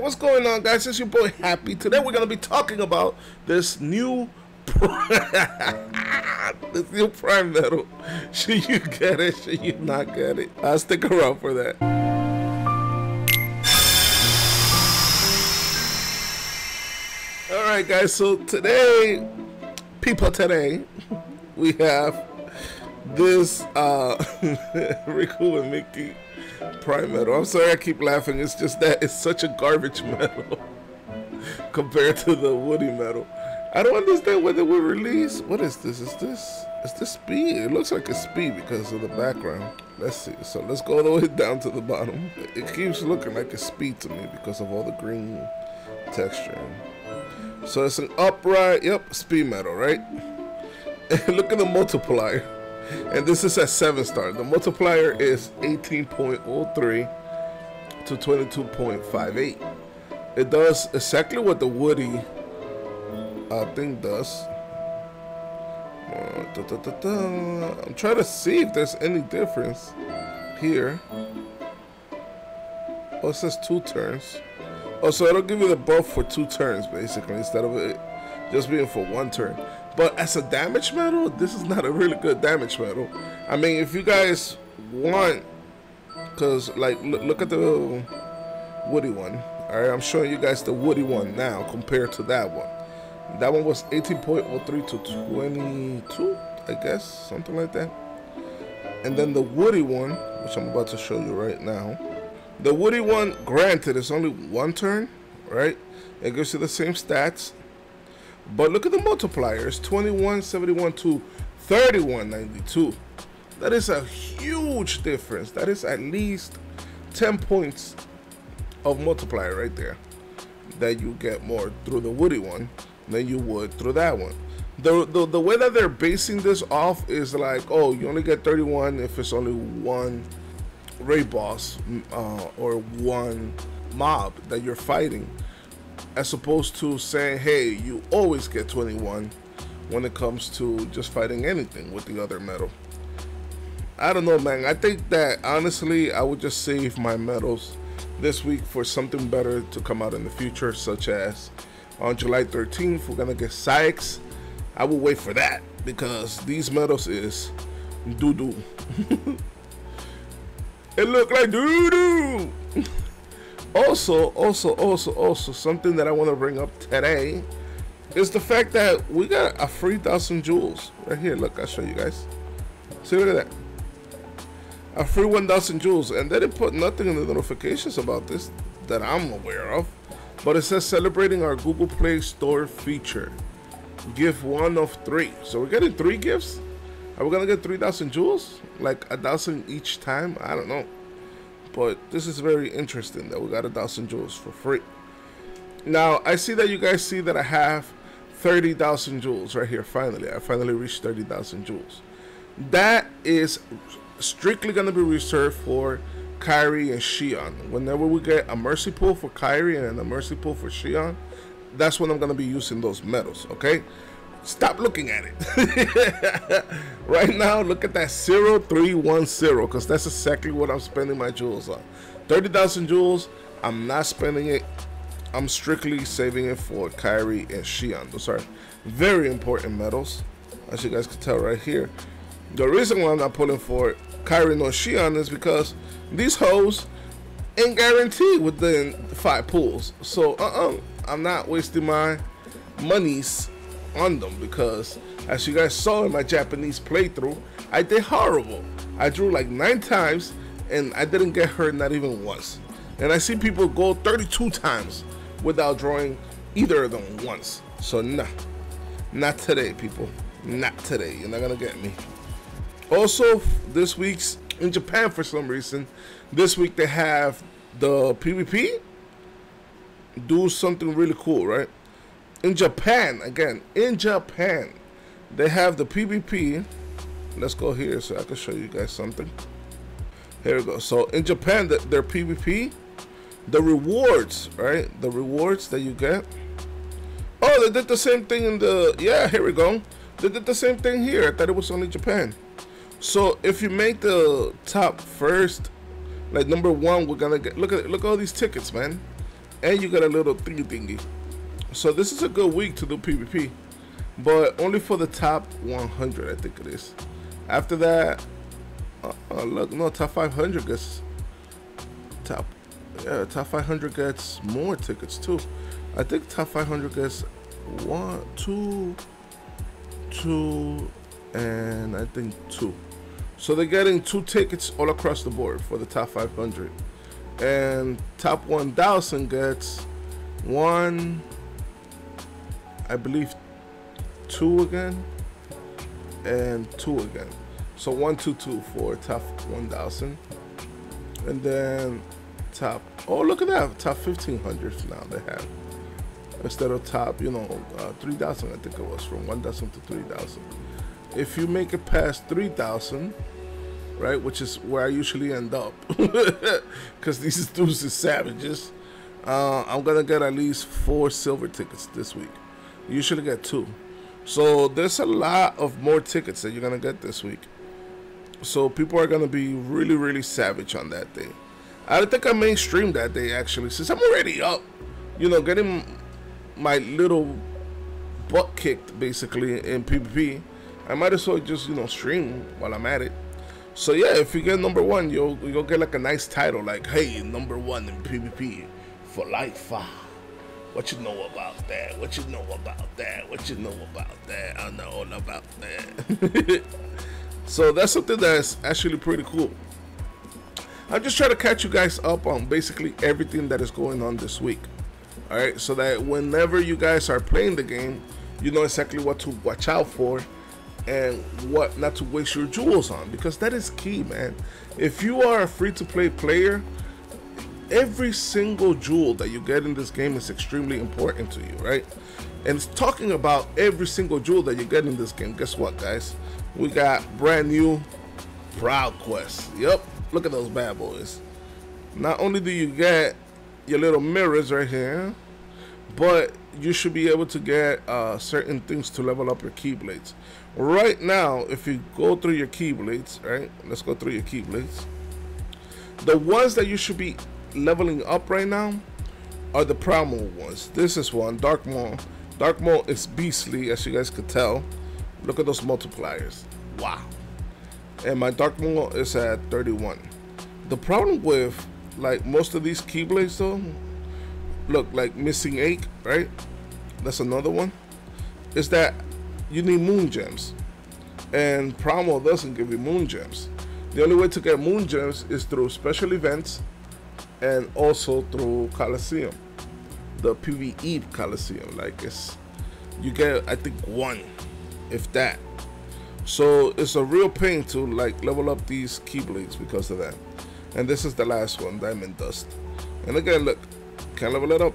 what's going on, guys? It's your boy Happy. Today we're gonna be talking about this new this new Prime Medal. Should you get it? Should you not get it? I'll stick around for that. All right, guys. So today, today we have this Riku Mickey Prime Medal. I'm sorry I keep laughing. It's just that it's such a garbage medal compared to the Woody medal. I don't understand when they were released. What is this? Is this speed? It looks like a speed because of the background. Let's see. So let's go all the way down to the bottom. It keeps looking like a speed to me because of all the green texture. So it's an upright, yep, speed medal, right? Look at the multiplier. And this is at 7-star. The multiplier is 18.03 to 22.58. It does exactly what the Woody thing does. I'm trying to see if there's any difference here. Oh, it says 2 turns. Oh, so it'll give you the buff for 2 turns, basically, instead of it just being for 1 turn. But as a damage medal, this is not a really good damage medal. I mean, if you guys want, because like look at the Woody one. All right, I'm showing you guys the Woody one now compared to that one. That one was 18.03 to 22, I guess, something like that. And then the Woody one, which I'm about to show you right now. The Woody one, granted, it's only 1 turn, right? It gives you the same stats. But look at the multipliers, 2171 to 3192. That is a huge difference. That is at least 10 points of multiplier right there that you get more through the Woody one than you would through that one. The way that they're basing this off is like, oh, you only get 31 if it's only 1 raid boss or 1 mob that you're fighting, as opposed to saying, hey, you always get 21 when it comes to just fighting anything with the other medal. I don't know, man. I think that honestly I would just save my medals this week for something better to come out in the future, such as on July 13th we're gonna get KHUX. I will wait for that because these medals is doo-doo. It look like doo-doo. Also, something that I want to bring up today is the fact that we got a free 1,000 jewels right here. Look, I'll show you guys. See, look at that. A free 1,000 jewels, and they didn't put nothing in the notifications about this that I'm aware of. But it says celebrating our Google Play Store feature. Gift 1 of 3. So we're getting 3 gifts. Are we gonna get 3,000 jewels? Like 1,000 each time? I don't know. But this is very interesting that we got 1,000 jewels for free. Now, I see that you guys see that I have 30,000 jewels right here. Finally, I finally reached 30,000 jewels. That is strictly going to be reserved for KHII and Xi'an. Whenever we get a mercy pool for KHII and a mercy pool for Xi'an, that's when I'm going to be using those medals, okay? Stop looking at it. Right now, look at that 0310, because that's exactly what I'm spending my jewels on. 30,000 jewels, I'm not spending it. I'm strictly saving it for KHII and Xi'an. Those are very important medals, as you guys can tell right here. The reason why I'm not pulling for KHII nor Xi'an is because these hoes ain't guaranteed within 5 pools. So I'm not wasting my monies on them, because as you guys saw in my Japanese playthrough, I did horrible. I drew like 9 times and I didn't get hurt, not even once. And I see people go 32 times without drawing either of them once. So nah, not today, people. Not today. You're not gonna get me. Also, this week's in Japan, for some reason, this week they have the PvP do something really cool, right? In Japan, again, in Japan, they have the PvP. Let's go here so I can show you guys something. Here we go. So in Japan, their PvP, the rewards, right? The rewards that you get. Oh, they did the same thing in the, yeah, here we go. They did the same thing here. I thought it was only Japan. So if you make the top first, like number 1, we're gonna get, look at all these tickets, man. and you get a little thingy thingy. So this is a good week to do PvP, but only for the top 100, I think it is. After that, look, no, top 500 gets top 500 gets more tickets too. I think top 500 gets 1, 2, and I think 2. So they're getting 2 tickets all across the board for the top 500, and top 1,000 gets 1, I believe 2 again, and 2 again. So 1, 2, 2 for top 1,000, and then top. Oh, look at that! Top 1,500 now they have, instead of top, 3,000. I think it was from 1,000 to 3,000. If you make it past 3,000, right, which is where I usually end up, because these dudes are savages. I'm gonna get at least 4 silver tickets this week. You usually get 2. So there's a lot of more tickets that you're gonna get this week. So people are gonna be really, really savage on that day. I don't think I may stream that day actually, since I'm already up, getting my little butt kicked basically in PvP. I might as well just stream while I'm at it. So yeah, if you get number 1, you'll get like a nice title, like, hey, number 1 in PvP for life. What you know about that? What you know about that? What you know about that? I know all about that. So that's something that's actually pretty cool. I'm just trying to catch you guys up on basically everything that is going on this week. Alright, so that whenever you guys are playing the game, you know exactly what to watch out for and what not to waste your jewels on, because that is key, man. If you are a free-to-play player, every single jewel that you get in this game is extremely important to you, right? And it's talking about every single jewel that you get in this game. Guess what, guys? We got brand new Proud Quest. Yep, look at those bad boys. Not only do you get your little mirrors right here, but you should be able to get certain things to level up your Keyblades. Right now, if you go through your Keyblades, right? Let's go through your Keyblades. The ones that you should be leveling up right now are the Proud Mode ones. This is one, Dark Mode. Dark Mode is beastly, as you guys could tell. Look at those multipliers. Wow. And my Dark Mode is at 31. The problem with like most of these Keyblades though, look, like Missing 8, right? That's another one. Is that you need Moon Gems. And Proud Mode doesn't give you Moon Gems. The only way to get Moon Gems is through special events and also through Coliseum, the PvE Coliseum. Like you get, I think, 1, if that. So it's a real pain to like level up these Keyblades because of that. And this is the last one, Diamond Dust. And again, look, can't level it up.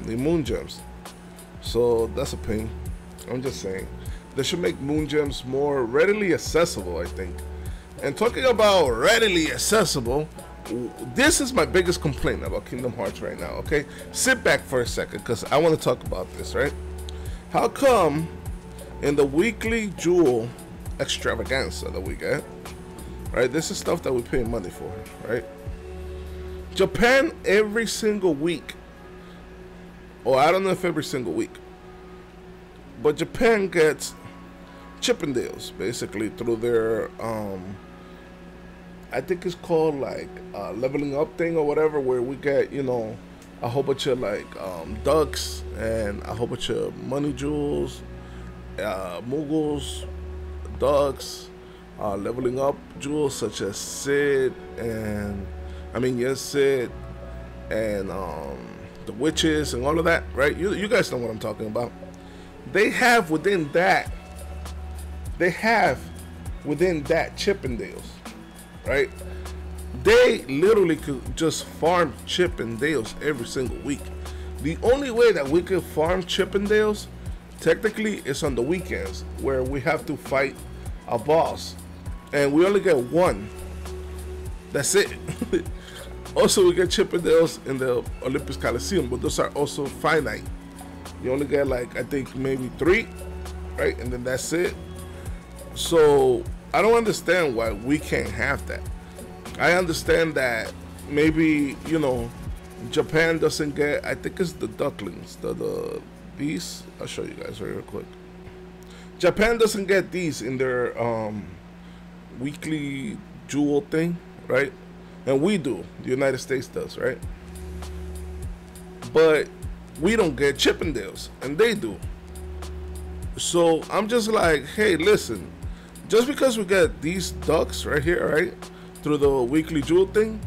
Need Moon Gems. So that's a pain. I'm just saying. They should make Moon Gems more readily accessible, I think. And talking about readily accessible, this is my biggest complaint about Kingdom Hearts right now, okay? Sit back for a second, because I want to talk about this, right? How come in the weekly jewel extravaganza that we get, right? This is stuff that we pay money for, right? Japan every single week, or I don't know if every single week, but Japan gets Chippendales basically through their I think it's called like leveling up thing or whatever, where we get, you know, a whole bunch of like ducks and a whole bunch of money jewels, Muggles, ducks, leveling up jewels such as Sid and Sid and the witches and all of that, right? You guys know what I'm talking about. They have within that Chippendales, right? They literally could just farm Chippendales every single week. The only way that we could farm Chippendales technically is on the weekends, where we have to fight a boss and we only get 1. That's it. Also, we get Chippendales in the Olympus Coliseum, but those are also finite. You only get like, I think maybe 3, right? And then that's it. So I don't understand why we can't have that. I understand that maybe, you know, Japan doesn't get, I think it's the ducklings, these, I'll show you guys real quick. Japan doesn't get these in their weekly jewel thing, right? And we do, the United States does, right? But we don't get Chippendales, and they do. So I'm just like, hey, listen, just because we get these ducks right here, right, through the weekly jewel thing,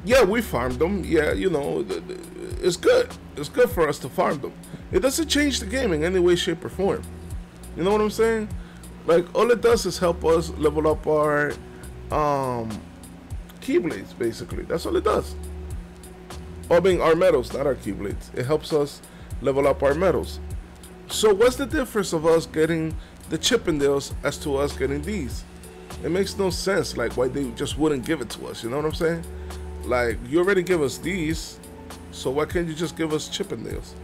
yeah, we farmed them. Yeah, you know, it's good. It's good for us to farm them. It doesn't change the game in any way, shape, or form. You know what I'm saying? Like, all it does is help us level up our Keyblades, basically. That's all it does. I mean, our medals, not our Keyblades. It helps us level up our medals. So what's the difference of us getting the Chippendales as to us getting these? It makes no sense, like, why they just wouldn't give it to us. You know what I'm saying? Like, you already give us these, so why can't you just give us Chippendales?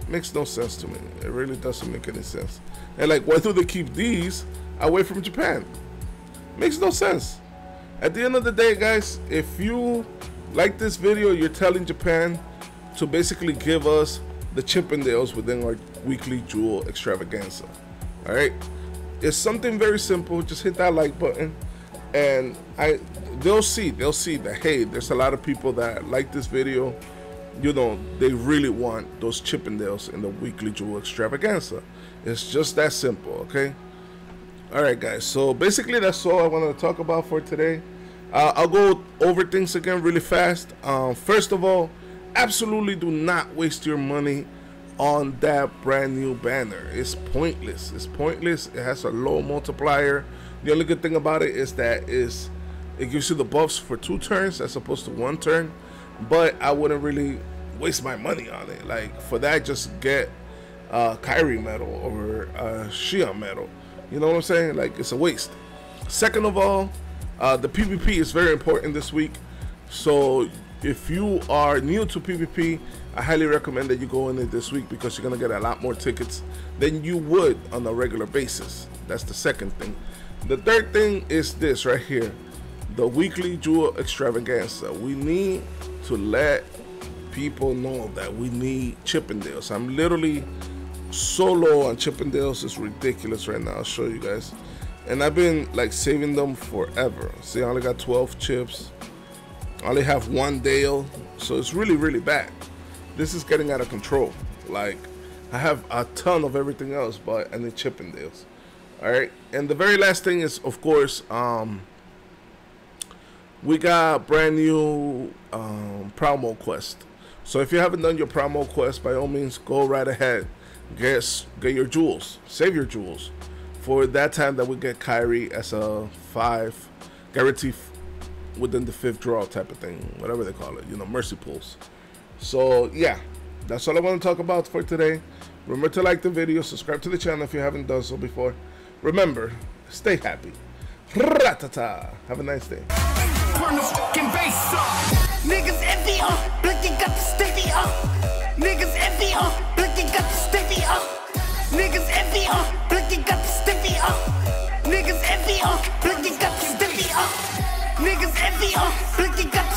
Makes no sense to me. It really doesn't make any sense. And like, why do they keep these away from Japan? Makes no sense. At the end of the day, guys, if you like this video, you're telling Japan to basically give us the Chippendales within our weekly jewel extravaganza. All right, it's something very simple. Just hit that like button, and they'll see that, hey, there's a lot of people that like this video. You know, they really want those Chippendales in the weekly jewel extravaganza. It's just that simple, okay? All right, guys, so basically that's all I wanted to talk about for today. I'll go over things again really fast. First of all, absolutely do not waste your money on that brand new banner. It's pointless. It's pointless. It has a low multiplier. The only good thing about it is that it gives you the buffs for 2 turns as opposed to 1 turn. But I wouldn't really waste my money on it. Like, for that, just get KHII Medal or KHUX Medal. You know what I'm saying? Like, it's a waste. Second of all, the PvP is very important this week. So if you are new to PvP, I highly recommend that you go in it this week, because you're gonna get a lot more tickets than you would on a regular basis. That's the second thing. The third thing is this right here, the weekly jewel extravaganza. We need to let people know that we need Chippendales. I'm literally so low on Chippendales, it's ridiculous right now. I'll show you guys. And I've been like saving them forever. See, I only got 12 chips. I only have 1 Dale, so it's really, really bad. This is getting out of control. Like, I have a ton of everything else, but I need Chippendales. All right, and the very last thing is, of course, we got brand new promo quest. So if you haven't done your promo quest, by all means, go right ahead. Get your jewels. Save your jewels for that time that we get KHII as a 5 guarantee within the 5th draw type of thing, whatever they call it, you know, mercy pulls. So yeah, that's all I want to talk about for today. Remember to like the video, subscribe to the channel if you haven't done so before. Remember, stay happy. Ratata. Have a nice day. Turn the fucking bass up. Niggas envy blinking got the stiffy Niggas envy blinking got the stiffy Niggas envy blinking got the stiffy Niggas envy blinking got the stiffy Niggas envy blinking got the